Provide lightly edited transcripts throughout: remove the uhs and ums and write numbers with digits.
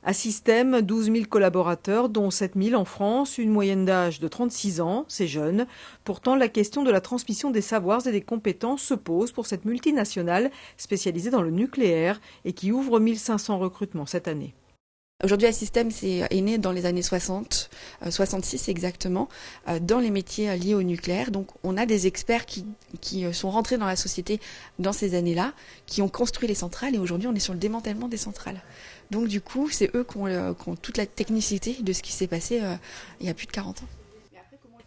À Système, 12 000 collaborateurs, dont 7 000 en France, une moyenne d'âge de 36 ans, c'est jeune. Pourtant, la question de la transmission des savoirs et des compétences se pose pour cette multinationale spécialisée dans le nucléaire et qui ouvre 1500 recrutements cette année. Aujourd'hui, Assystem est né dans les années 60, 66 exactement, dans les métiers liés au nucléaire. Donc on a des experts qui sont rentrés dans la société dans ces années-là, qui ont construit les centrales et aujourd'hui on est sur le démantèlement des centrales. Donc du coup, c'est eux qui ont toute la technicité de ce qui s'est passé il y a plus de 40 ans.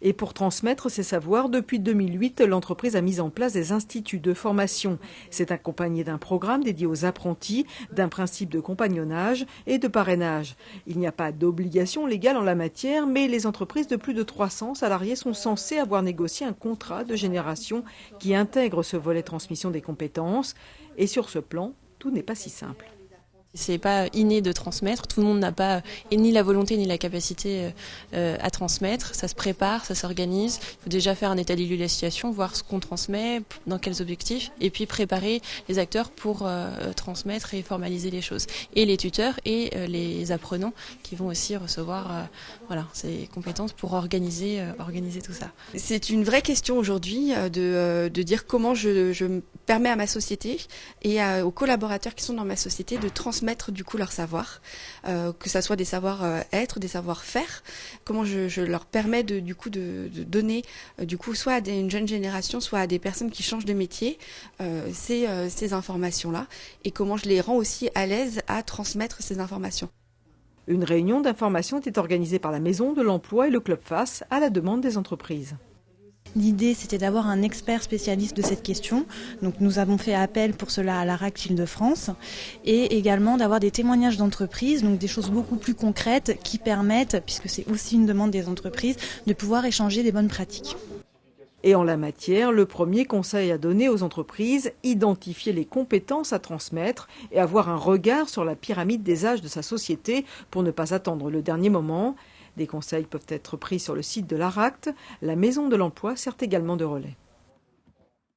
Et pour transmettre ces savoirs, depuis 2008, l'entreprise a mis en place des instituts de formation. C'est accompagné d'un programme dédié aux apprentis, d'un principe de compagnonnage et de parrainage. Il n'y a pas d'obligation légale en la matière, mais les entreprises de plus de 300 salariés sont censées avoir négocié un contrat de génération qui intègre ce volet transmission des compétences. Et sur ce plan, tout n'est pas si simple. C'est pas inné de transmettre, tout le monde n'a pas ni la volonté ni la capacité à transmettre, ça se prépare, ça s'organise, il faut déjà faire un état des lieux de la situation, voir ce qu'on transmet, dans quels objectifs, et puis préparer les acteurs pour transmettre et formaliser les choses. Et les tuteurs et les apprenants qui vont aussi recevoir ces compétences pour organiser tout ça. C'est une vraie question aujourd'hui de dire comment je permets à ma société et aux collaborateurs qui sont dans ma société de transmettre du coup leur savoir, que ça soit des savoir-être, des savoir-faire. Comment je leur permets de donner soit à une jeune génération, soit à des personnes qui changent de métier ces informations-là, et comment je les rends aussi à l'aise à transmettre ces informations. Une réunion d'information était organisée par la Maison de l'Emploi et le Club Face à la demande des entreprises. L'idée, c'était d'avoir un expert spécialiste de cette question. Donc, nous avons fait appel pour cela à l'ARACT Île-de-France et également d'avoir des témoignages d'entreprises, donc des choses beaucoup plus concrètes qui permettent, puisque c'est aussi une demande des entreprises, de pouvoir échanger des bonnes pratiques. Et en la matière, le premier conseil à donner aux entreprises, identifier les compétences à transmettre et avoir un regard sur la pyramide des âges de sa société pour ne pas attendre le dernier moment. Des conseils peuvent être pris sur le site de l'ARACT. La Maison de l'Emploi sert également de relais.